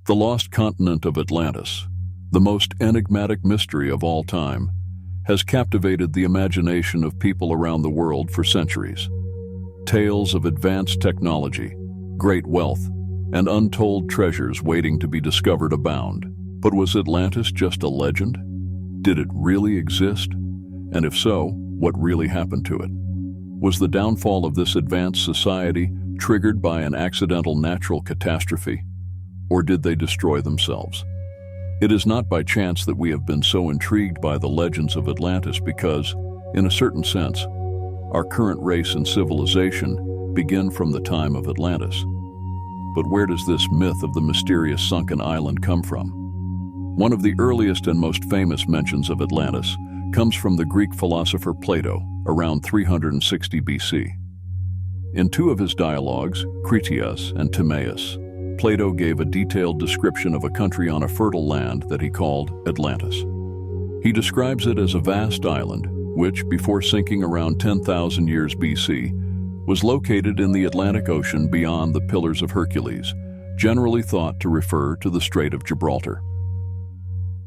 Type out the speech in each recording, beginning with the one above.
The lost continent of Atlantis, the most enigmatic mystery of all time, has captivated the imagination of people around the world for centuries. Tales of advanced technology, great wealth, and untold treasures waiting to be discovered abound. But was Atlantis just a legend? Did it really exist? And if so, what really happened to it? Was the downfall of this advanced society triggered by an accidental natural catastrophe? Or did they destroy themselves? It is not by chance that we have been so intrigued by the legends of Atlantis because, in a certain sense, our current race and civilization begin from the time of Atlantis. But where does this myth of the mysterious sunken island come from? One of the earliest and most famous mentions of Atlantis comes from the Greek philosopher Plato, around 360 BC. In two of his dialogues, Critias and Timaeus, Plato gave a detailed description of a country on a fertile land that he called Atlantis. He describes it as a vast island, which, before sinking around 10,000 years BC, was located in the Atlantic Ocean beyond the Pillars of Hercules, generally thought to refer to the Strait of Gibraltar.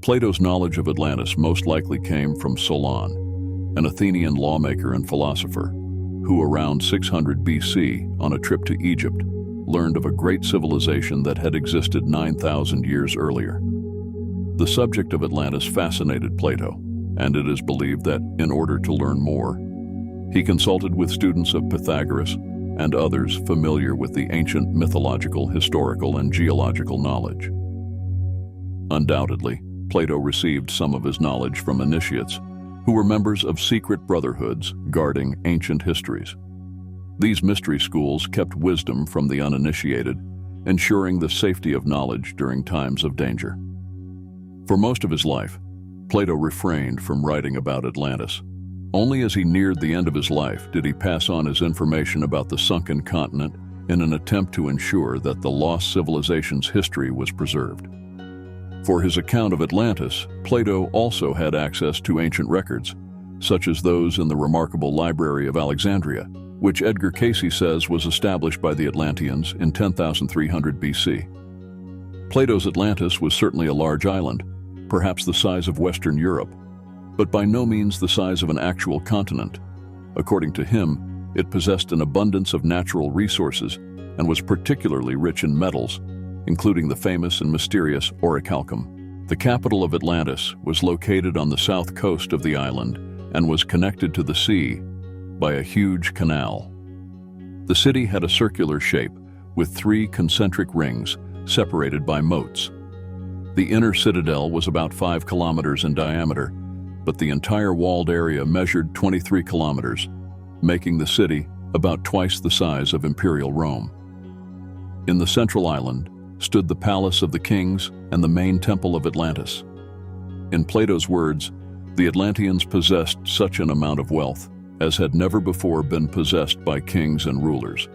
Plato's knowledge of Atlantis most likely came from Solon, an Athenian lawmaker and philosopher, who around 600 BC, on a trip to Egypt, learned of a great civilization that had existed 9,000 years earlier. The subject of Atlantis fascinated Plato, and it is believed that, in order to learn more, he consulted with students of Pythagoras and others familiar with the ancient mythological, historical, and geological knowledge. Undoubtedly, Plato received some of his knowledge from initiates, who were members of secret brotherhoods guarding ancient histories. These mystery schools kept wisdom from the uninitiated, ensuring the safety of knowledge during times of danger. For most of his life, Plato refrained from writing about Atlantis. Only as he neared the end of his life did he pass on his information about the sunken continent in an attempt to ensure that the lost civilization's history was preserved. For his account of Atlantis, Plato also had access to ancient records, such as those in the remarkable Library of Alexandria, which Edgar Cayce says was established by the Atlanteans in 10,300 BC. Plato's Atlantis was certainly a large island, perhaps the size of Western Europe, but by no means the size of an actual continent. According to him, it possessed an abundance of natural resources and was particularly rich in metals, including the famous and mysterious orichalcum. The capital of Atlantis was located on the south coast of the island and was connected to the sea by a huge canal. The city had a circular shape with 3 concentric rings separated by moats. The inner citadel was about 5 kilometers in diameter, but the entire walled area measured 23 kilometers, making the city about twice the size of Imperial Rome. In the central island stood the palace of the kings and the main temple of Atlantis. In Plato's words, the Atlanteans possessed such an amount of wealth as had never before been possessed by kings and rulers,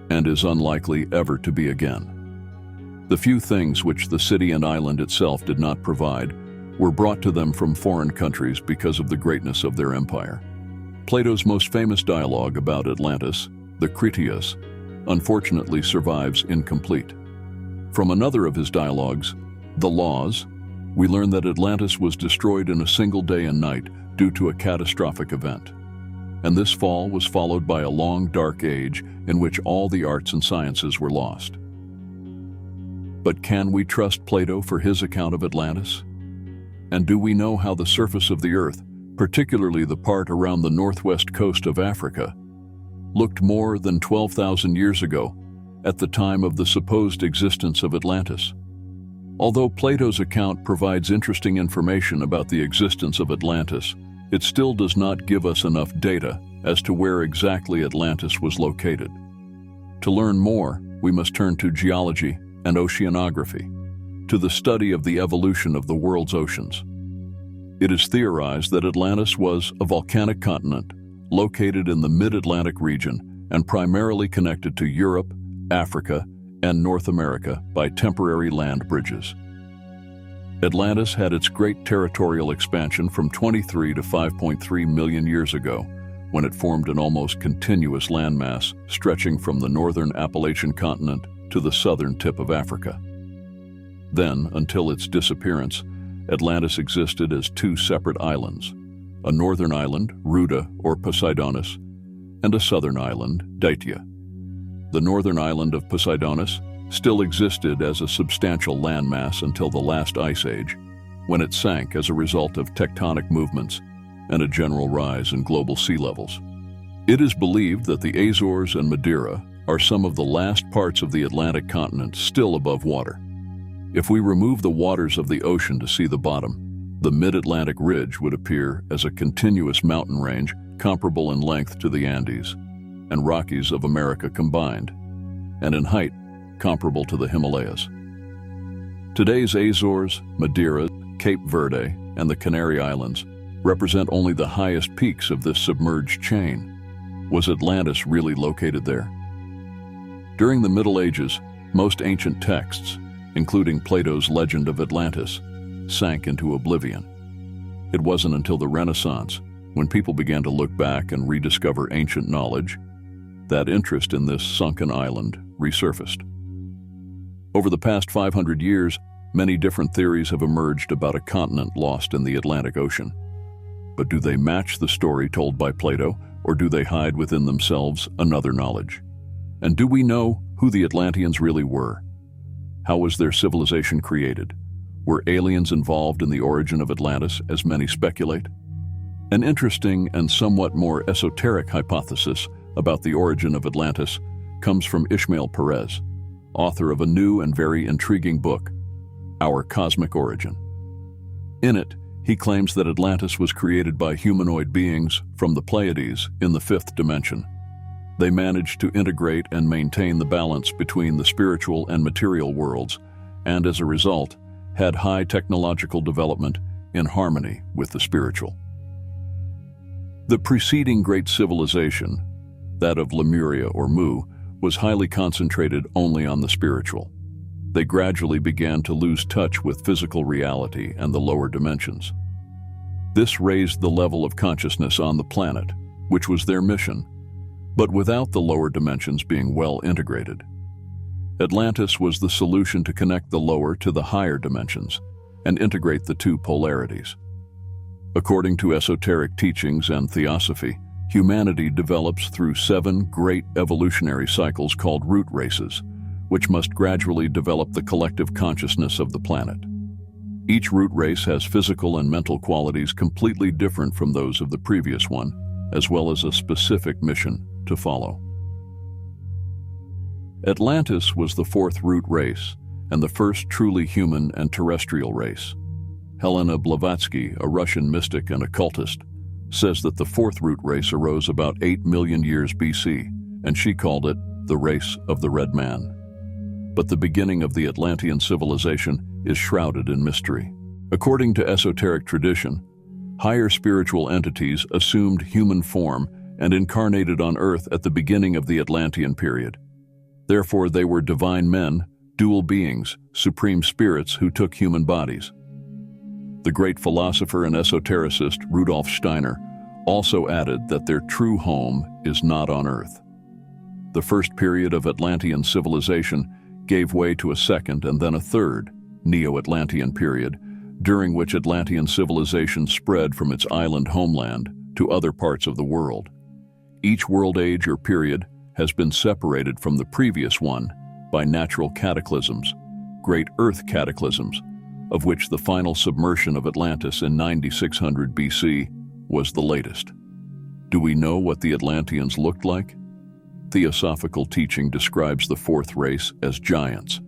and is unlikely ever to be again. The few things which the city and island itself did not provide were brought to them from foreign countries because of the greatness of their empire. Plato's most famous dialogue about Atlantis, the Critias, unfortunately survives incomplete. From another of his dialogues, The Laws, we learn that Atlantis was destroyed in a single day and night due to a catastrophic event. And this fall was followed by a long, dark age in which all the arts and sciences were lost. But can we trust Plato for his account of Atlantis? And do we know how the surface of the earth, particularly the part around the northwest coast of Africa, looked more than 12,000 years ago at the time of the supposed existence of Atlantis? Although Plato's account provides interesting information about the existence of Atlantis, it still does not give us enough data as to where exactly Atlantis was located. To learn more, we must turn to geology and oceanography, to the study of the evolution of the world's oceans. It is theorized that Atlantis was a volcanic continent located in the mid-Atlantic region and primarily connected to Europe, Africa, and North America by temporary land bridges. Atlantis had its great territorial expansion from 23 to 5.3 million years ago, when it formed an almost continuous landmass stretching from the northern Appalachian continent to the southern tip of Africa. Then, until its disappearance, Atlantis existed as two separate islands, a northern island, Ruda or Poseidonis, and a southern island, Daitya. The northern island of Poseidonis still existed as a substantial landmass until the last ice age, when it sank as a result of tectonic movements and a general rise in global sea levels. It is believed that the Azores and Madeira are some of the last parts of the Atlantic continent still above water. If we remove the waters of the ocean to see the bottom, the mid-Atlantic ridge would appear as a continuous mountain range comparable in length to the Andes and Rockies of America combined, and in height comparable to the Himalayas. Today's Azores, Madeira, Cape Verde, and the Canary Islands represent only the highest peaks of this submerged chain. Was Atlantis really located there? During the Middle Ages, most ancient texts, including Plato's Legend of Atlantis, sank into oblivion. It wasn't until the Renaissance, when people began to look back and rediscover ancient knowledge, that interest in this sunken island resurfaced. Over the past 500 years, many different theories have emerged about a continent lost in the Atlantic Ocean. But do they match the story told by Plato, or do they hide within themselves another knowledge? And do we know who the Atlanteans really were? How was their civilization created? Were aliens involved in the origin of Atlantis, as many speculate? An interesting and somewhat more esoteric hypothesis about the origin of Atlantis comes from Ishmael Perez, author of a new and very intriguing book, Our Cosmic Origin. In it, he claims that Atlantis was created by humanoid beings from the Pleiades in the fifth dimension. They managed to integrate and maintain the balance between the spiritual and material worlds, and as a result, had high technological development in harmony with the spiritual. The preceding great civilization, that of Lemuria or Mu, was highly concentrated only on the spiritual. They gradually began to lose touch with physical reality and the lower dimensions. This raised the level of consciousness on the planet, which was their mission, but without the lower dimensions being well integrated. Atlantis was the solution to connect the lower to the higher dimensions and integrate the two polarities. According to esoteric teachings and theosophy, humanity develops through 7 great evolutionary cycles called root races, which must gradually develop the collective consciousness of the planet. Each root race has physical and mental qualities completely different from those of the previous one, as well as a specific mission to follow. Atlantis was the 4th root race and the first truly human and terrestrial race. Helena Blavatsky, a Russian mystic and occultist, says that the 4th root race arose about 8 million years BC, and she called it the race of the Red Man. But the beginning of the Atlantean civilization is shrouded in mystery. According to esoteric tradition, higher spiritual entities assumed human form and incarnated on Earth at the beginning of the Atlantean period. Therefore, they were divine men, dual beings, supreme spirits who took human bodies. The great philosopher and esotericist Rudolf Steiner also added that their true home is not on Earth. The first period of Atlantean civilization gave way to a second and then a third, Neo-Atlantean period, during which Atlantean civilization spread from its island homeland to other parts of the world. Each world age or period has been separated from the previous one by natural cataclysms, great Earth cataclysms, of which the final submersion of Atlantis in 9600 BC was the latest. Do we know what the Atlanteans looked like? Theosophical teaching describes the 4th race as giants.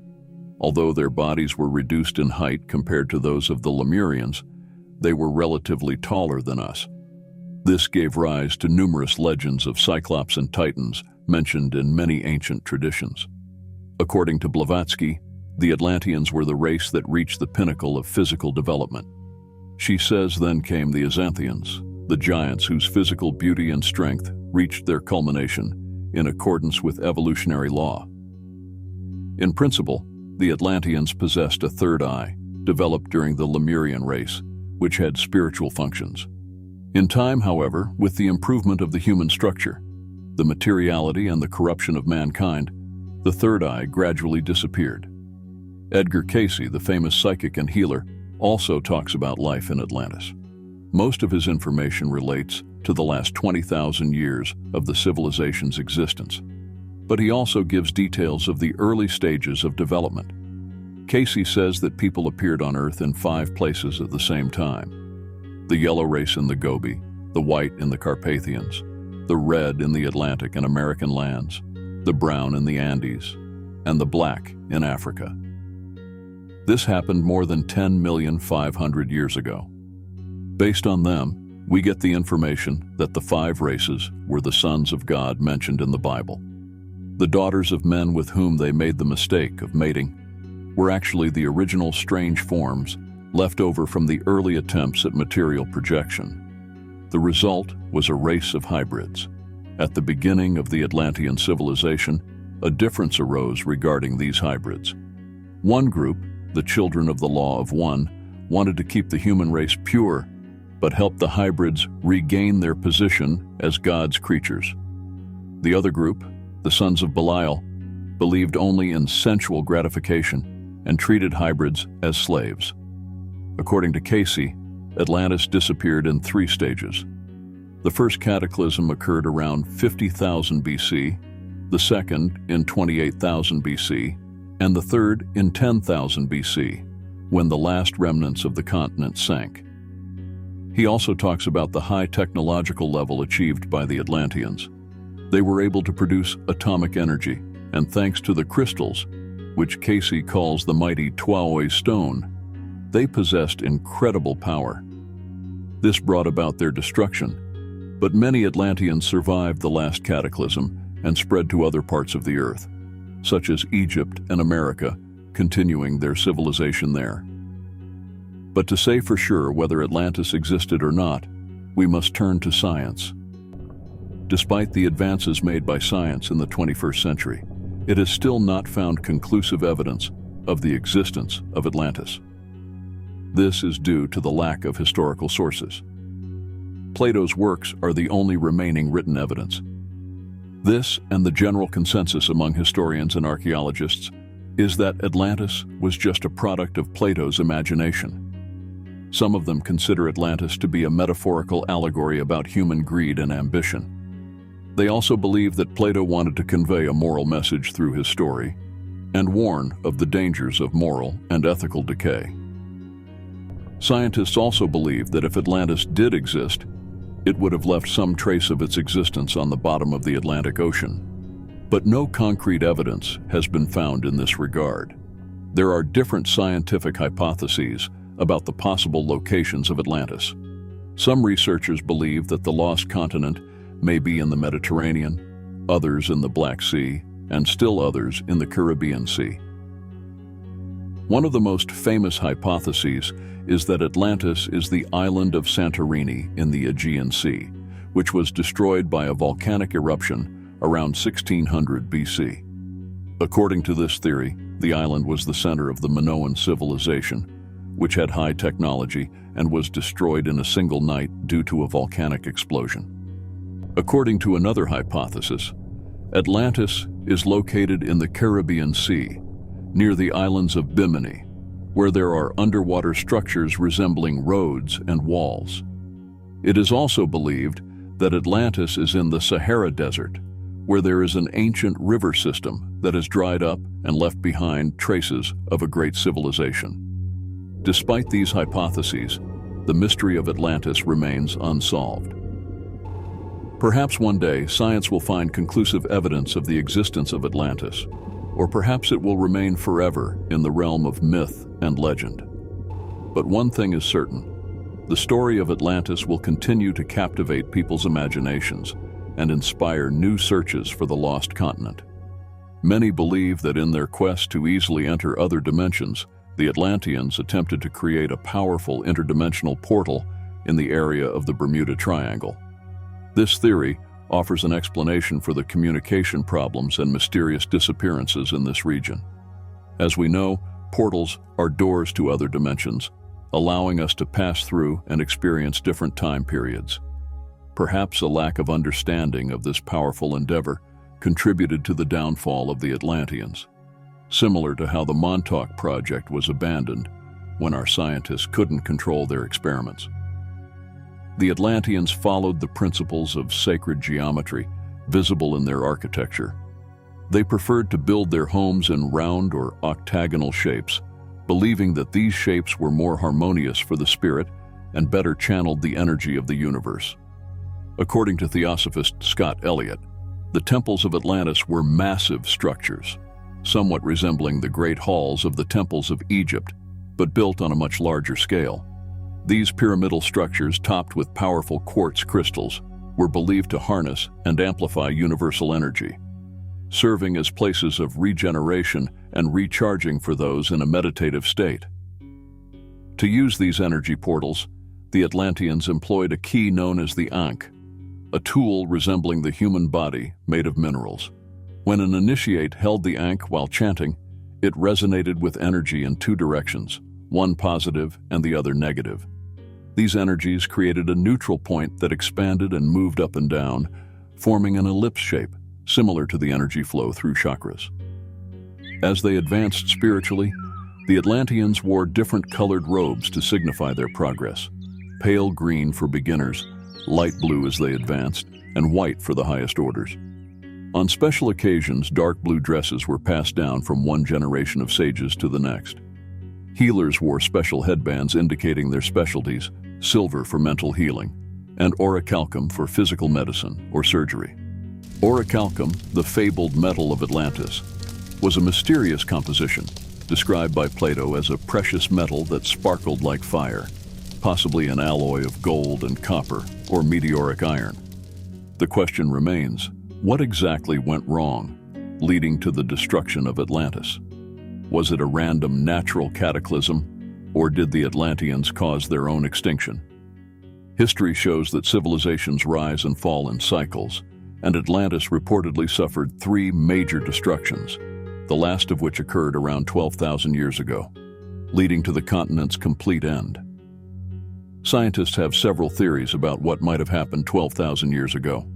Although their bodies were reduced in height compared to those of the Lemurians, they were relatively taller than us. This gave rise to numerous legends of Cyclops and Titans mentioned in many ancient traditions. According to Blavatsky, the Atlanteans were the race that reached the pinnacle of physical development. She says then came the Azanthians, the giants whose physical beauty and strength reached their culmination in accordance with evolutionary law. In principle, the Atlanteans possessed a third eye, developed during the Lemurian race, which had spiritual functions. In time, however, with the improvement of the human structure, the materiality and the corruption of mankind, the third eye gradually disappeared. Edgar Cayce, the famous psychic and healer, also talks about life in Atlantis. Most of his information relates to the last 20,000 years of the civilization's existence, but he also gives details of the early stages of development. Cayce says that people appeared on Earth in 5 places at the same time: the yellow race in the Gobi, the white in the Carpathians, the red in the Atlantic and American lands, the brown in the Andes, and the black in Africa. This happened more than 10,500,000 years ago. Based on them, we get the information that the 5 races were the sons of God mentioned in the Bible. The daughters of men with whom they made the mistake of mating were actually the original strange forms left over from the early attempts at material projection. The result was a race of hybrids. At the beginning of the Atlantean civilization, a difference arose regarding these hybrids. One group, the Children of the Law of One, wanted to keep the human race pure, but help the hybrids regain their position as God's creatures. The other group, the Sons of Belial, believed only in sensual gratification and treated hybrids as slaves. According to Cayce, Atlantis disappeared in 3 stages. The first cataclysm occurred around 50,000 BC, the second in 28,000 BC, and the third in 10,000 BC, when the last remnants of the continent sank. He also talks about the high technological level achieved by the Atlanteans. They were able to produce atomic energy, and thanks to the crystals, which Cayce calls the mighty Tuaoi stone, they possessed incredible power. This brought about their destruction, but many Atlanteans survived the last cataclysm and spread to other parts of the earth, such as Egypt and America, continuing their civilization there. But to say for sure whether Atlantis existed or not, we must turn to science. Despite the advances made by science in the 21st century, it has still not found conclusive evidence of the existence of Atlantis. This is due to the lack of historical sources. Plato's works are the only remaining written evidence. This, and the general consensus among historians and archaeologists, is that Atlantis was just a product of Plato's imagination. Some of them consider Atlantis to be a metaphorical allegory about human greed and ambition. They also believe that Plato wanted to convey a moral message through his story and warn of the dangers of moral and ethical decay. Scientists also believe that if Atlantis did exist, it would have left some trace of its existence on the bottom of the Atlantic Ocean. But no concrete evidence has been found in this regard. There are different scientific hypotheses about the possible locations of Atlantis. Some researchers believe that the lost continent may be in the Mediterranean, others in the Black Sea, and still others in the Caribbean Sea. One of the most famous hypotheses is that Atlantis is the island of Santorini in the Aegean Sea, which was destroyed by a volcanic eruption around 1600 BC. According to this theory, the island was the center of the Minoan civilization, which had high technology and was destroyed in a single night due to a volcanic explosion. According to another hypothesis, Atlantis is located in the Caribbean Sea, near the islands of Bimini, where there are underwater structures resembling roads and walls. It is also believed that Atlantis is in the Sahara Desert, where there is an ancient river system that has dried up and left behind traces of a great civilization. Despite these hypotheses, the mystery of Atlantis remains unsolved. Perhaps one day, science will find conclusive evidence of the existence of Atlantis, or perhaps it will remain forever in the realm of myth and legend. But one thing is certain: the story of Atlantis will continue to captivate people's imaginations and inspire new searches for the lost continent. Many believe that in their quest to easily enter other dimensions, the Atlanteans attempted to create a powerful interdimensional portal in the area of the Bermuda Triangle. This theory offers an explanation for the communication problems and mysterious disappearances in this region. As we know, portals are doors to other dimensions, allowing us to pass through and experience different time periods. Perhaps a lack of understanding of this powerful endeavor contributed to the downfall of the Atlanteans. similar to how the Montauk Project was abandoned when our scientists couldn't control their experiments. The Atlanteans followed the principles of sacred geometry visible in their architecture. They preferred to build their homes in round or octagonal shapes, believing that these shapes were more harmonious for the spirit and better channeled the energy of the universe. According to theosophist Scott Elliott, the temples of Atlantis were massive structures, somewhat resembling the great halls of the temples of Egypt, but built on a much larger scale. These pyramidal structures, topped with powerful quartz crystals, were believed to harness and amplify universal energy, serving as places of regeneration and recharging for those in a meditative state. To use these energy portals, the Atlanteans employed a key known as the Ankh, a tool resembling the human body made of minerals. When an initiate held the Ankh while chanting, it resonated with energy in two directions, one positive and the other negative. These energies created a neutral point that expanded and moved up and down, forming an ellipse shape, similar to the energy flow through chakras. As they advanced spiritually, the Atlanteans wore different colored robes to signify their progress: pale green for beginners, light blue as they advanced, and white for the highest orders. On special occasions, dark blue dresses were passed down from one generation of sages to the next. Healers wore special headbands indicating their specialties: silver for mental healing, and orichalcum for physical medicine or surgery. Orichalcum, the fabled metal of Atlantis, was a mysterious composition, described by Plato as a precious metal that sparkled like fire, possibly an alloy of gold and copper or meteoric iron. The question remains, what exactly went wrong, leading to the destruction of Atlantis? Was it a random natural cataclysm, or did the Atlanteans cause their own extinction? History shows that civilizations rise and fall in cycles, and Atlantis reportedly suffered 3 major destructions, the last of which occurred around 12,000 years ago, leading to the continent's complete end. Scientists have several theories about what might have happened 12,000 years ago.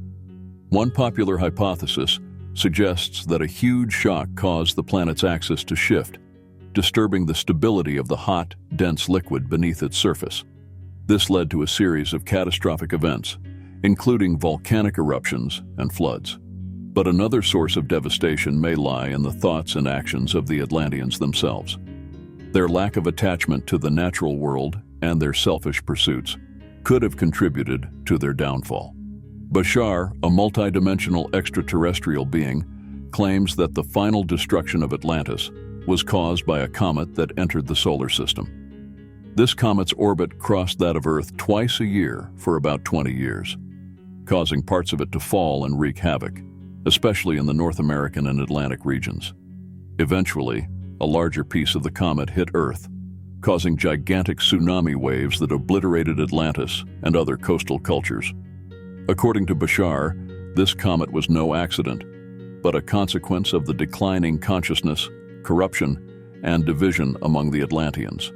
One popular hypothesis suggests that a huge shock caused the planet's axis to shift, disturbing the stability of the hot, dense liquid beneath its surface. This led to a series of catastrophic events, including volcanic eruptions and floods. But another source of devastation may lie in the thoughts and actions of the Atlanteans themselves. Their lack of attachment to the natural world and their selfish pursuits could have contributed to their downfall. Bashar, a multidimensional extraterrestrial being, claims that the final destruction of Atlantis was caused by a comet that entered the solar system. This comet's orbit crossed that of Earth twice a year for about 20 years, causing parts of it to fall and wreak havoc, especially in the North American and Atlantic regions. Eventually, a larger piece of the comet hit Earth, causing gigantic tsunami waves that obliterated Atlantis and other coastal cultures. According to Bashar, this comet was no accident, but a consequence of the declining consciousness, corruption, and division among the Atlanteans.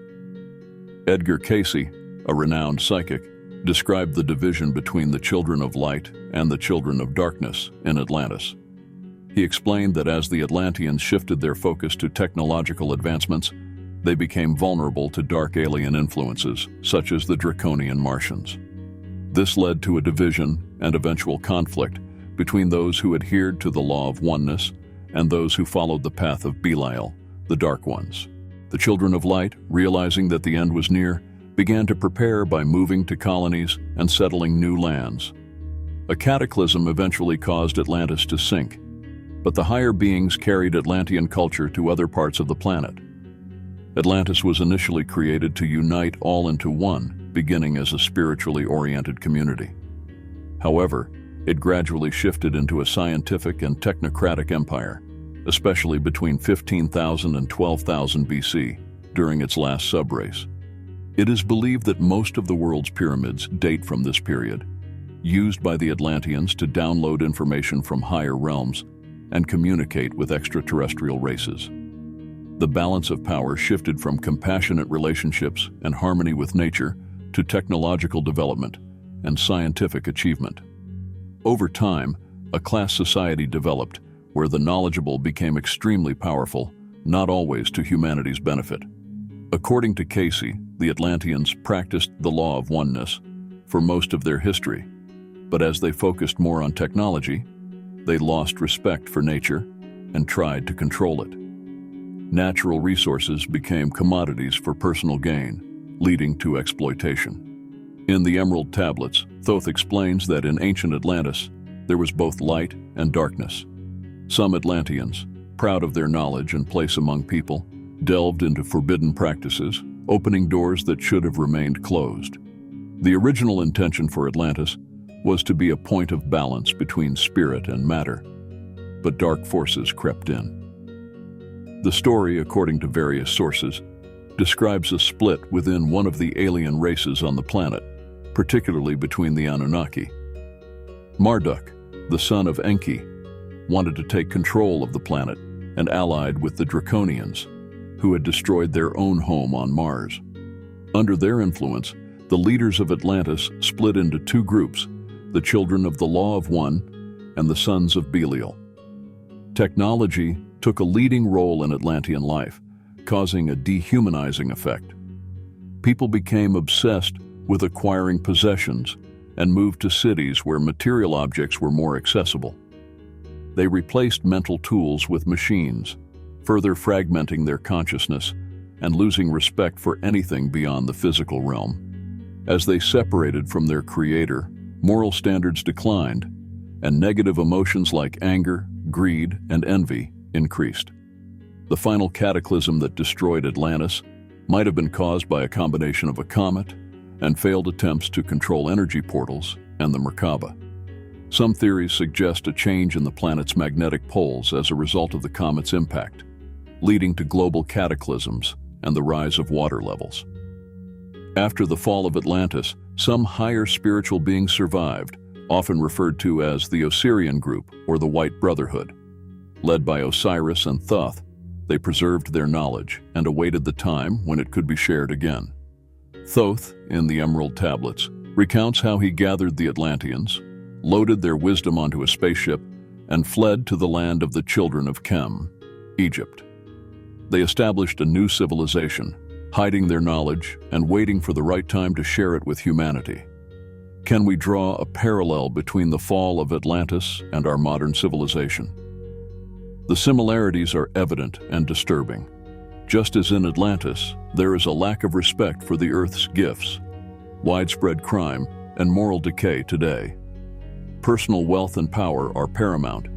Edgar Cayce, a renowned psychic, described the division between the children of light and the children of darkness in Atlantis. He explained that as the Atlanteans shifted their focus to technological advancements, they became vulnerable to dark alien influences, such as the draconian Martians. This led to a division and eventual conflict between those who adhered to the law of oneness and those who followed the path of Belial, the Dark Ones. The children of light, realizing that the end was near, began to prepare by moving to colonies and settling new lands. A cataclysm eventually caused Atlantis to sink, but the higher beings carried Atlantean culture to other parts of the planet. Atlantis was initially created to unite all into one, beginning as a spiritually oriented community. However, it gradually shifted into a scientific and technocratic empire, especially between 15,000 and 12,000 BC, during its last subrace. It is believed that most of the world's pyramids date from this period, used by the Atlanteans to download information from higher realms and communicate with extraterrestrial races. The balance of power shifted from compassionate relationships and harmony with nature to technological development and scientific achievement. Over time, a class society developed where the knowledgeable became extremely powerful, not always to humanity's benefit. According to Casey, the Atlanteans practiced the law of oneness for most of their history, but as they focused more on technology, they lost respect for nature and tried to control it. Natural resources became commodities for personal gain, leading to exploitation. In the Emerald Tablets, Thoth explains that in ancient Atlantis, there was both light and darkness. Some Atlanteans, proud of their knowledge and place among people, delved into forbidden practices, opening doors that should have remained closed. The original intention for Atlantis was to be a point of balance between spirit and matter, but dark forces crept in. The story, according to various sources, describes a split within one of the alien races on the planet, particularly between the Anunnaki. Marduk, the son of Enki, wanted to take control of the planet and allied with the Draconians, who had destroyed their own home on Mars. Under their influence, the leaders of Atlantis split into two groups, the children of the Law of One and the sons of Belial. Technology took a leading role in Atlantean life, causing a dehumanizing effect. People became obsessed with acquiring possessions and moved to cities where material objects were more accessible. They replaced mental tools with machines, further fragmenting their consciousness and losing respect for anything beyond the physical realm. As they separated from their creator, moral standards declined, and negative emotions like anger, greed, and envy increased. The final cataclysm that destroyed Atlantis might have been caused by a combination of a comet and failed attempts to control energy portals and the Merkaba. Some theories suggest a change in the planet's magnetic poles as a result of the comet's impact, leading to global cataclysms and the rise of water levels. After the fall of Atlantis, some higher spiritual beings survived, often referred to as the Osirian group or the White Brotherhood. Led by Osiris and Thoth, they preserved their knowledge and awaited the time when it could be shared again. Thoth, in the Emerald Tablets, recounts how he gathered the Atlanteans, loaded their wisdom onto a spaceship, and fled to the land of the children of Khem, Egypt. They established a new civilization, hiding their knowledge and waiting for the right time to share it with humanity. Can we draw a parallel between the fall of Atlantis and our modern civilization? The similarities are evident and disturbing. Just as in Atlantis, there is a lack of respect for the Earth's gifts, widespread crime, and moral decay today. Personal wealth and power are paramount,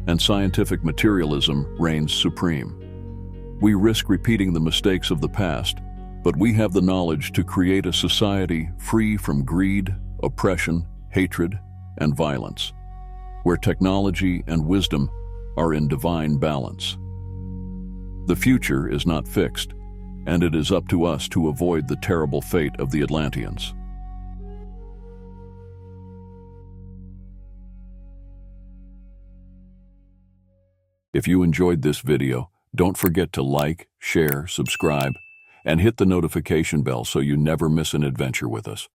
and scientific materialism reigns supreme. We risk repeating the mistakes of the past, but we have the knowledge to create a society free from greed, oppression, hatred, and violence, where technology and wisdom are in divine balance. The future is not fixed, and it is up to us to avoid the terrible fate of the Atlanteans. If you enjoyed this video, don't forget to like, share, subscribe, and hit the notification bell so you never miss an adventure with us.